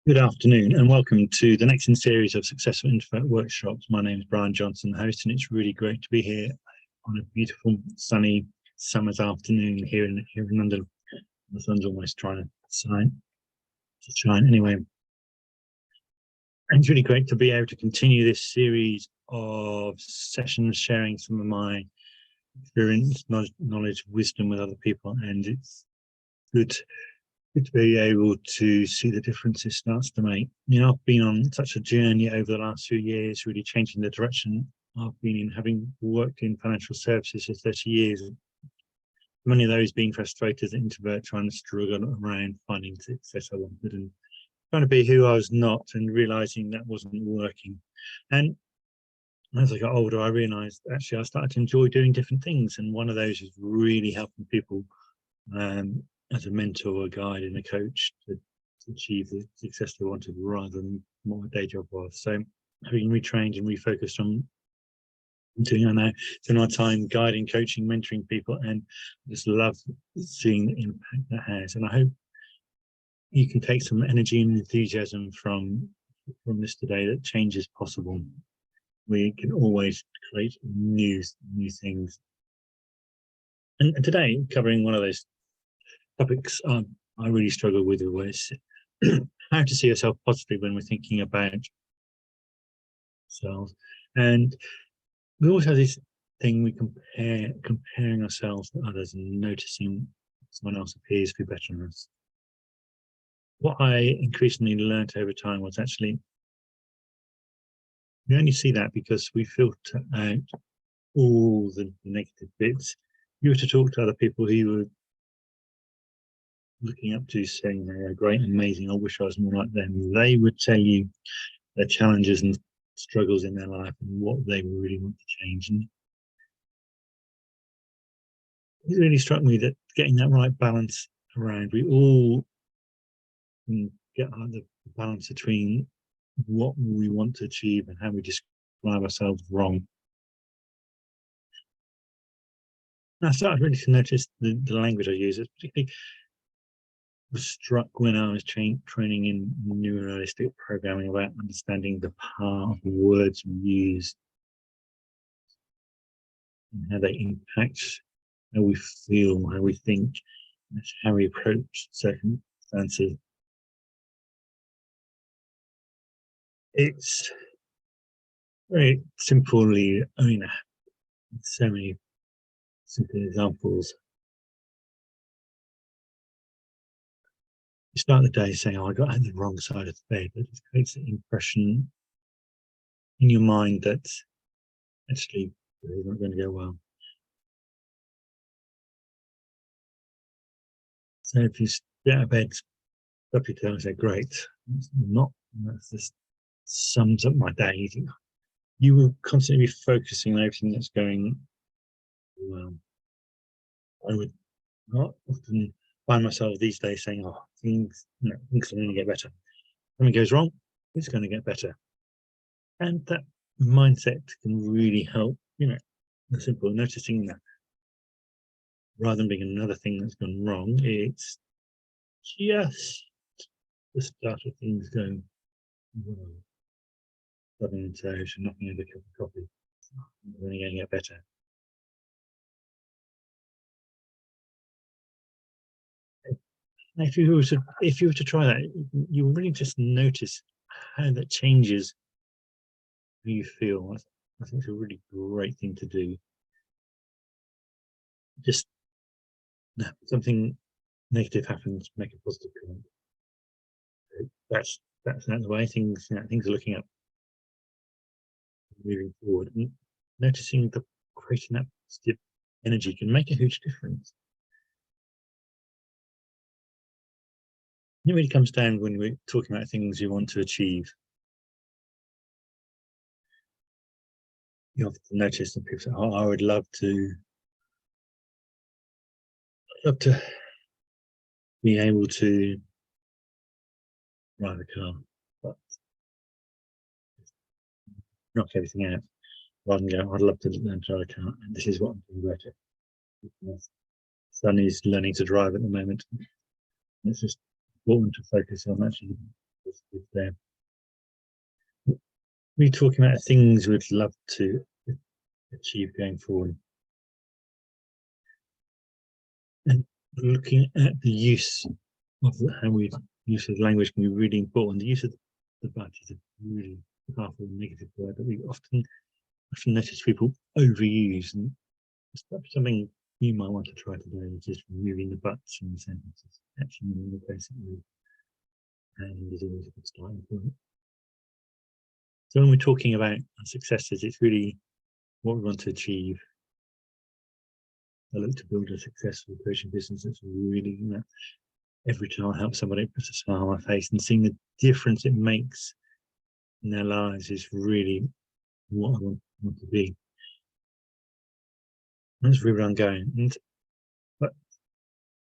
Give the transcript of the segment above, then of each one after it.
Good afternoon and welcome to the next in series of Successful Introvert workshops. My name is Brian Johnson, the host, and it's really great to be here on a beautiful sunny summer's afternoon here in London. The sun's almost trying to shine anyway. And it's really great to be able to continue this series of sessions, sharing some of my experience, knowledge, wisdom with other people, and it's good to be able to see the difference it starts to make. You know, I've been on such a journey over the last few years, really changing the direction I've been in, having worked in financial services for 30 years. Many of those being frustrated as an introvert, trying to struggle around finding success I wanted and trying to be who I was not, and realizing that wasn't working. And as I got older, I realized actually I started to enjoy doing different things, and one of those is really helping people as a mentor, a guide, and a coach to achieve the success they wanted, rather than what my day job was. So, having retrained and refocused on doing that now, spend my time guiding, coaching, mentoring people, and just love seeing the impact that has. And I hope you can take some energy and enthusiasm from this today, that change is possible. We can always create new things. And today, covering one of those topics I really struggle with, was how to see yourself positively when we're thinking about ourselves. And we always have this thing, we comparing ourselves to others and noticing someone else appears to be better than us. What I increasingly learned over time was actually we only see that because we filter out all the negative bits. You were to talk to other people who were looking up to, saying they're great, amazing, I wish I was more like them, they would tell you their challenges and struggles in their life and what they really want to change. And it really struck me that getting that right balance around, we all can get the balance between what we want to achieve and how we describe ourselves wrong. And I started really to notice the language I use. Particularly was struck when I was training in neuro-linguistic programming about understanding the power of the words we use and how they impact how we feel, how we think, how we approach circumstances. It's very simply, I mean, so many simple examples. You start the day saying, oh, I got on the wrong side of the bed. It just creates the impression in your mind that actually it's not going to go well. So if you get out of bed, up your tail and say, great, that just sums up my day. You will constantly be focusing on everything that's going well. I would not often find myself these days saying, oh, things are going to get better. Something goes wrong, it's going to get better. And that mindset can really help, the simple noticing that rather than being another thing that's gone wrong, it's just the start of things going well. Stubbing and toes and knocking over a cup of coffee. It's only going to get better. If you were to try that, you really just notice how that changes how you feel. I think it's a really great thing to do. Just something negative happens, make a positive comment. That's out of the way. Things are looking up, moving forward, and noticing the creating that positive energy can make a huge difference. It really comes down when we're talking about things you want to achieve. You often notice that people say, oh, I would love to be able to drive a car, but knock everything out rather than go, I'd love to learn to drive a car, and this is what I'm doing about it. My son is learning to drive at the moment. It's just important to focus on actually positive there. We're talking about things we'd love to achieve going forward, and looking at the use of how we use of language can be really important. The use of the but is a really powerful negative word that we often notice people overuse, and it's something you might want to try today, is just removing the buts in the sentences, actually moving the basic word, and is always a good starting point. So when we're talking about our successes, it's really what we want to achieve. I look to build a successful coaching business that's really, every time I help somebody, it puts a smile on my face, and seeing the difference it makes in their lives is really what I want to be. And that's really where I'm going. But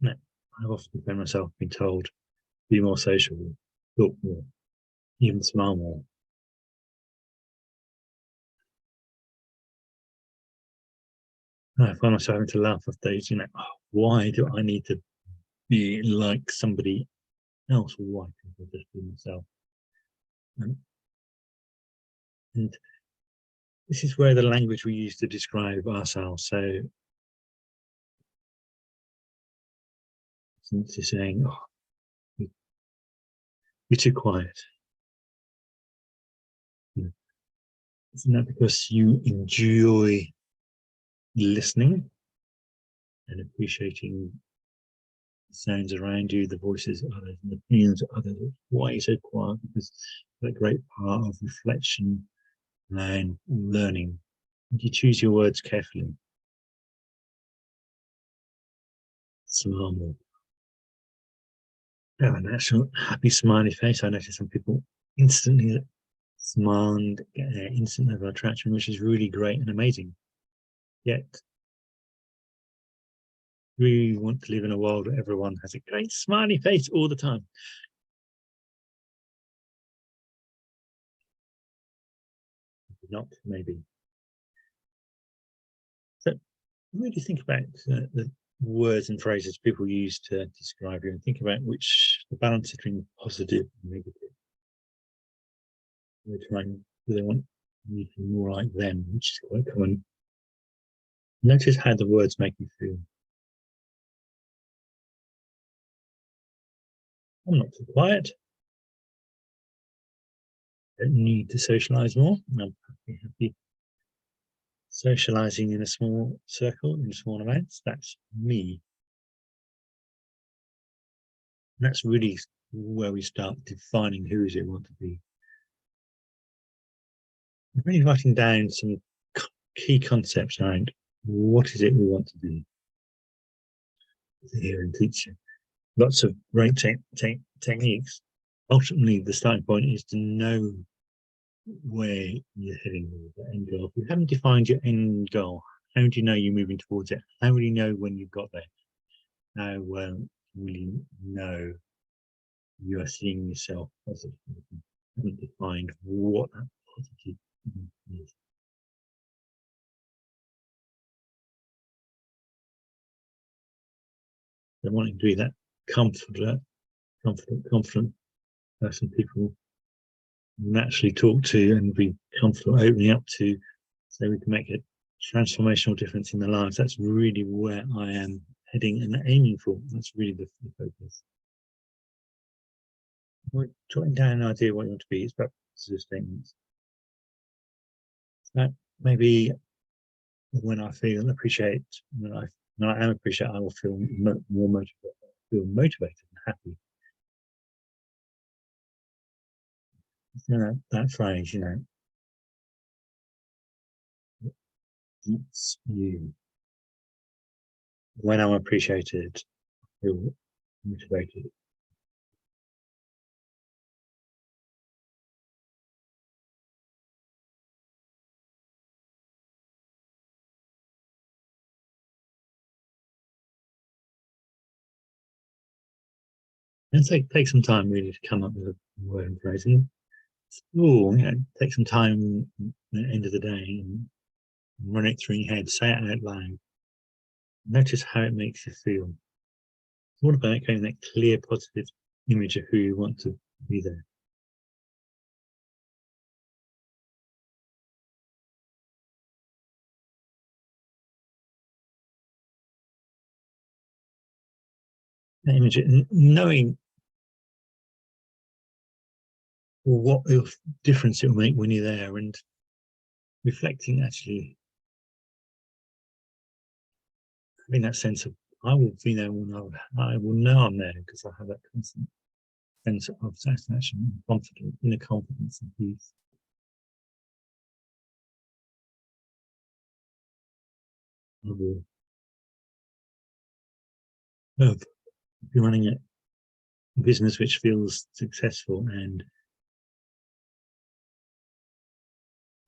I've often found myself being told, be more social, talk more, even smile more. I find myself having to laugh at those, why do I need to be like somebody else? Why can't I just be myself? And this is where the language we use to describe ourselves. So since you're saying, oh, you're too quiet. Isn't that because you enjoy listening and appreciating the sounds around you, the voices of others, and the opinions of others? Why are you so quiet? Because it's a great part of reflection and learning. And you choose your words carefully. Smile more. Have a natural, happy, smiley face. I notice some people instantly smile and get their instant level of attraction, which is really great and amazing. Yet, we want to live in a world where everyone has a great smiley face all the time. Not, maybe. So, really think about the words and phrases people use to describe you, and think about the balance between positive and negative. They're trying, do they want you to be more like them, which is quite common. Notice how the words make you feel. I'm not too quiet. I don't need to socialize more. I'm happy socializing in a small circle, in small amounts. That's me. And that's really where we start defining who is it we want to be. I'm really writing down some key concepts around what is it we want to be. Hear and teach. Lots of great techniques. Ultimately, the starting point is to know where you're heading with the end goal. If you haven't defined your end goal, how do you know you're moving towards it? How will you know when you've got there? How will you know you are seeing yourself positively? You haven't defined what that positive is. They want to be that confident person people naturally talk to and be comfortable opening up to, so we can make a transformational difference in their lives. That's really where I am heading and aiming for. That's really the focus. We're jotting down an idea of what you want to be. It's about positive statements. Maybe when I feel appreciate, when I am appreciated, I will feel more motivated, and happy. That phrase, it's you. When I'm appreciated, I feel motivated. And take some time really to come up with a word and phrase. And take some time at the end of the day and run it through your head, say it out loud. Notice how it makes you feel. It's all about getting that clear, positive image of who you want to be there. that image, and knowing what difference it will make when you're there, and reflecting, actually having that sense of, I will be there when I will know I'm there, because I have that constant sense of satisfaction, confidence, inner confidence and peace. I will be running a business which feels successful and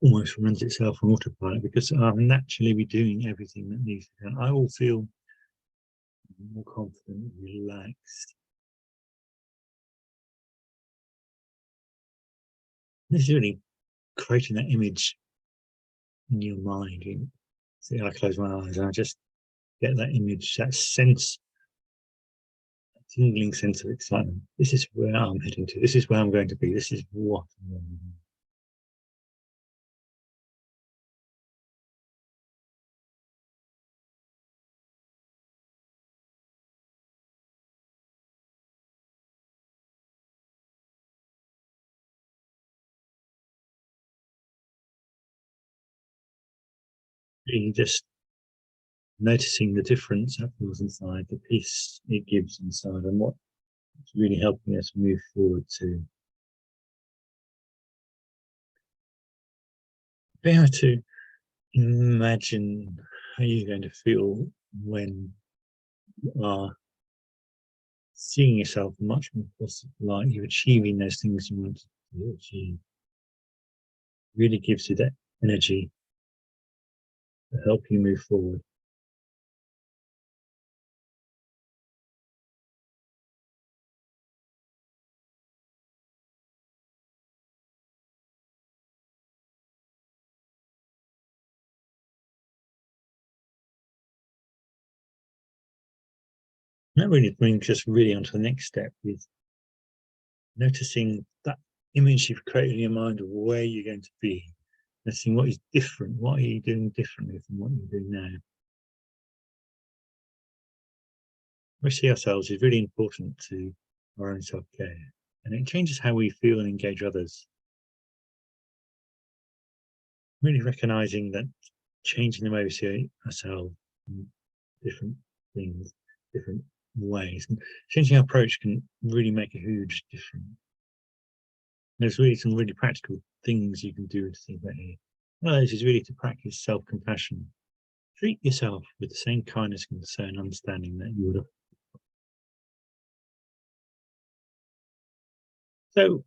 almost runs itself on autopilot, because I'll naturally be doing everything that needs to be done. I will feel more confident, relaxed. This is really creating that image in your mind. See, I close my eyes and I just get that image, that sense, that tingling sense of excitement. This is where I'm heading to. This is where I'm going to be. This is what I'm going to do. Really just noticing the difference that feels inside, the peace it gives inside, and what's really helping us move forward to be able to imagine how you're going to feel when you are seeing yourself much more positive, like you're achieving those things you want to achieve. Really gives you that energy to help you move forward. And that really brings us really onto the next step, with noticing that image you've created in your mind of where you're going to be, noticing what is different, what are you doing differently from what you're doing now. We see ourselves is really important to our own self-care, and it changes how we feel and engage others. Really recognizing that changing the way we see ourselves in different things, different ways, and changing our approach can really make a huge difference. There's really some really practical things you can do to think about here. One of those is really to practice self-compassion. Treat yourself with the same kindness, concern, and understanding that you would have. So,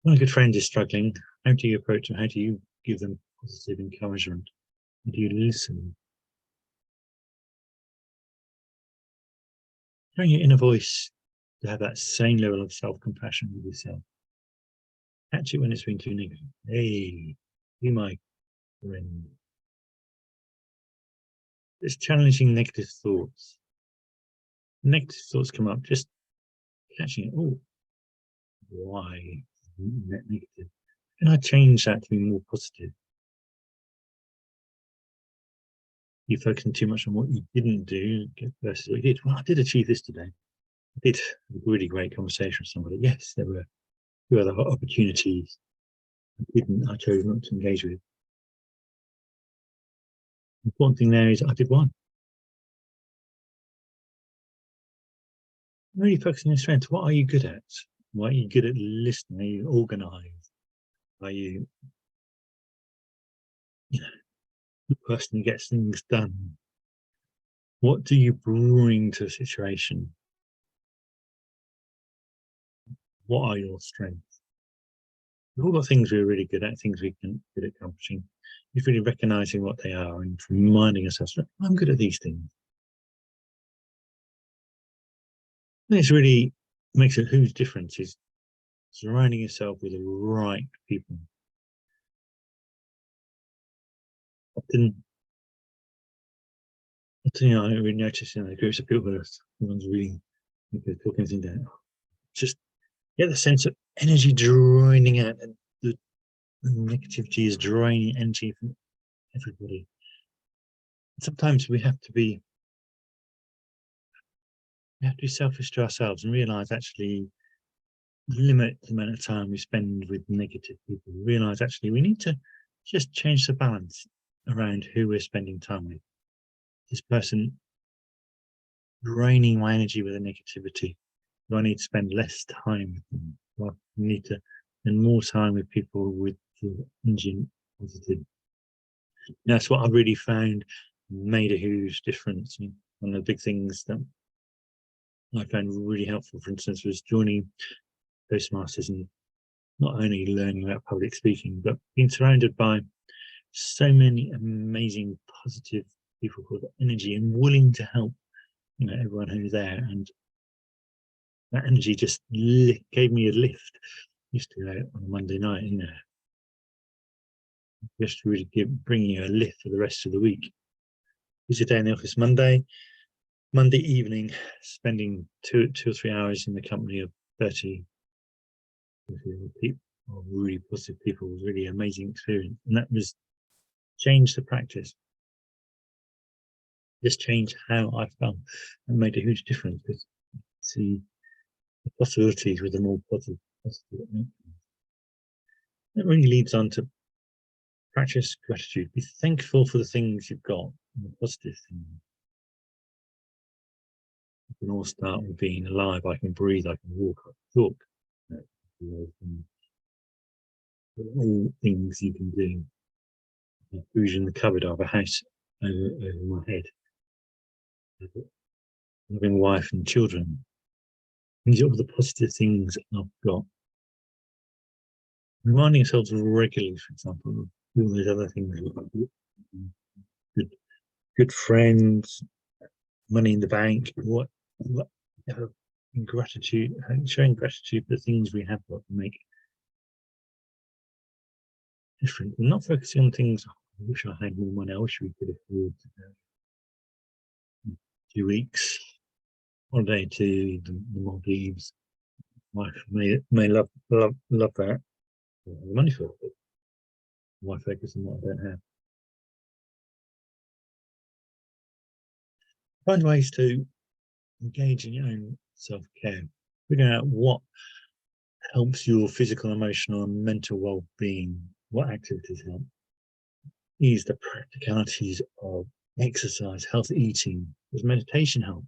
when a good friend is struggling, how do you approach them? How do you give them positive encouragement? How do you listen? Train your inner voice to have that same level of self-compassion with yourself. Catch it when it's been too negative. Hey, you my friend. It's challenging negative thoughts. Negative thoughts come up, just catching it. Oh, why that negative? And I change that to be more positive. You're focusing too much on what you didn't do versus what you did. Well, I did achieve this today. I did have a really great conversation with somebody. Yes, there were two other opportunities I chose not to engage with. The important thing there is I did one. Really focusing on your strengths. What are you good at? What are you good at listening? Are you organised? Are you the person who gets things done? What do you bring to a situation? What are your strengths? We've all got things we're really good at, things we can good at accomplishing. It's really recognising what they are and reminding ourselves, I'm good at these things. And it's really makes a huge difference, is surrounding yourself with the right people. Often, I really notice in the groups of people that everyone's really talking things down. Just get the sense of energy draining out, and the negativity is draining energy from everybody. Sometimes we have to be we have to be selfish to ourselves and realise actually limit the amount of time we spend with negative people. Realise actually we need to just change the balance around who we're spending time with. This person draining my energy with the negativity. Do I need to spend less time with them? Do I need to spend more time with people with the engine positive? That's what I really found made a huge difference. And one of the big things that I found really helpful, for instance, was joining Toastmasters and not only learning about public speaking, but being surrounded by so many amazing, positive people with energy and willing to help, everyone who's there. And that energy just gave me a lift. Used to go on a Monday night, just to really bring you a lift for the rest of the week. Busy day in the office Monday evening, spending two or 3 hours in the company of 30 people, really positive people, was really amazing experience. And that was changed the practice. Just changed how I felt and made a huge difference. Because see the possibilities with a more positive. That really leads on to practice gratitude. Be thankful for the things you've got, and the positive things. We can all start with being alive. I can breathe, I can walk, I can talk. All things you can do. Food in the cupboard, I have a house over my head. Having a wife and children. These are all the positive things I've got. Reminding ourselves regularly, for example, of all those other things. Good friends, money in the bank, gratitude, showing gratitude for the things we have got to make different. And not focusing on things, I wish I had more money, I wish we could afford 2 weeks holiday to the Maldives. Wife may love that. The money for it, but why focus on what I don't have? Find ways to engage in your own self-care. Figuring out what helps your physical, emotional, and mental well-being. What activities help? Ease the practicalities of exercise, healthy eating. Does meditation help?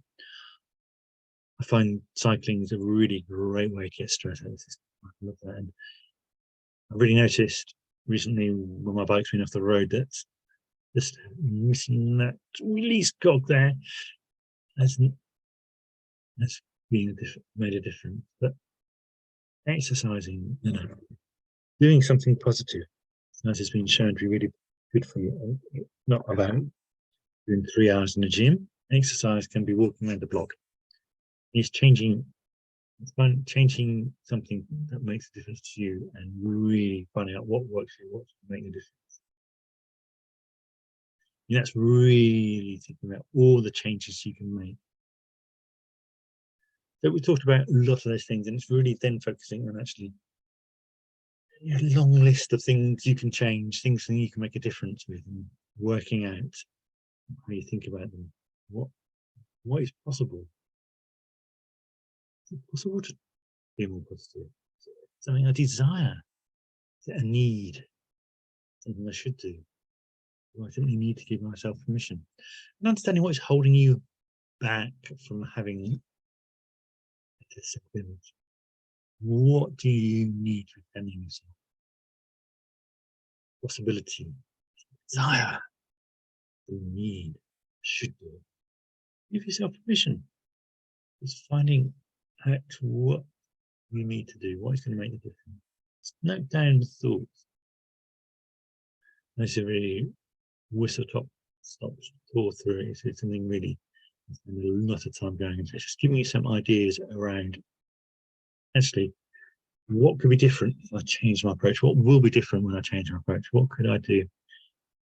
I find cycling is a really great way to get stress out of the system. I love that. And I really noticed recently when my bike's been off the road that just missing that release cog there has made a difference. But exercising, doing something positive, as has been shown to be really good for you. Not about doing 3 hours in the gym. Exercise can be walking around the block. It's changing something that makes a difference to you and really finding out what works for you, what's making a difference. And that's really thinking about all the changes you can make. So we talked about a lot of those things, and it's really then focusing on actually a long list of things you can change, things that you can make a difference with, and working out how you think about them. What is possible? Is it possible to be more positive? Is it something I desire? Is it a need? Something I should do? Do I simply need to give myself permission? And understanding what is holding you back from having a self-image. What do you need to be telling yourself? Possibility, desire, need, should do. Give yourself permission. It's finding out what you need to do, what is going to make the difference. Just note down the thoughts. That's a really whistle top stop thought through it. It's something really, I spend a lot of time going into. It's just giving you some ideas around actually what could be different if I change my approach? What will be different when I change my approach? What could I do?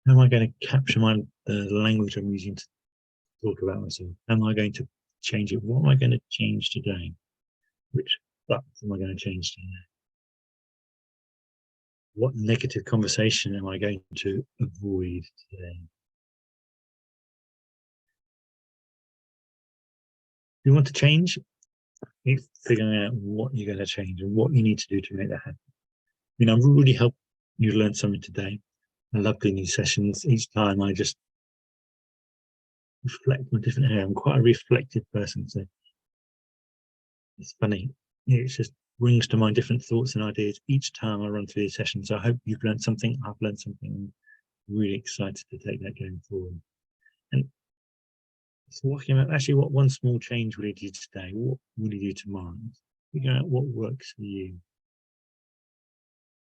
How am I going to capture the language I'm using to talk about myself? How am I going to change it? What am I going to change today? Which thoughts am I going to change today? What negative conversation am I going to avoid today? you want to change, it's figuring out what you're going to change and what you need to do to make that happen. I really hope you learned something today. I love doing these sessions. Each time I just reflect on a different area. I'm quite a reflective person, so it's funny. It just brings to mind different thoughts and ideas each time I run through these sessions. So I hope you've learned something. I've learned something. I'm really excited to take that going forward. And so walking about actually what one small change will you do today? What will you do tomorrow? Figure out what works for you.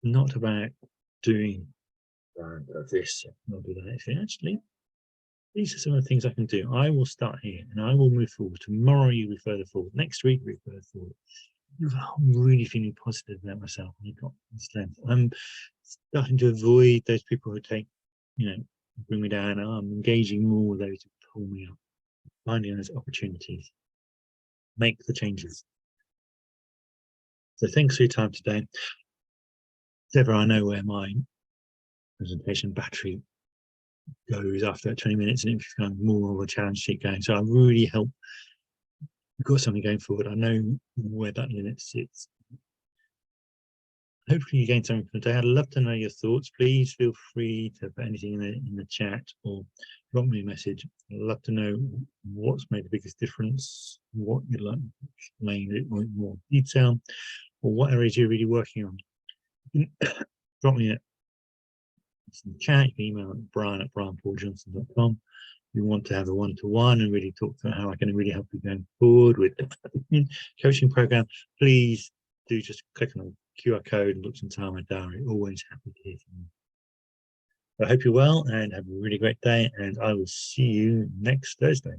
Not about doing this, not do that. Actually, these are some of the things I can do. I will start here and I will move forward. Tomorrow you will be further forward. Next week we further forward. I'm really feeling positive about myself. I've got strength. I'm starting to avoid those people who take, bring me down. I'm engaging more with those who pull me up, finding those opportunities. Make the changes. So thanks for your time today. If ever I know where my presentation battery goes after 20 minutes and it's kind of more of a challenge sheet going. So I really hope we've got something going forward. I know where that limit sits. Hopefully you gained something from today. I'd love to know your thoughts. Please feel free to put anything in the chat or drop me a message. I'd love to know what's made the biggest difference, what you'd like to explain in more detail, or what areas you're really working on. Drop me a chat. You can email brian@brianpauljohnson.com. You want to have a one-to-one and really talk about how I can really help you going forward with the coaching program, please do just click on the QR code and look some time in my diary. Always happy to hear from you. I hope you're well and have a really great day, and I will see you next Thursday.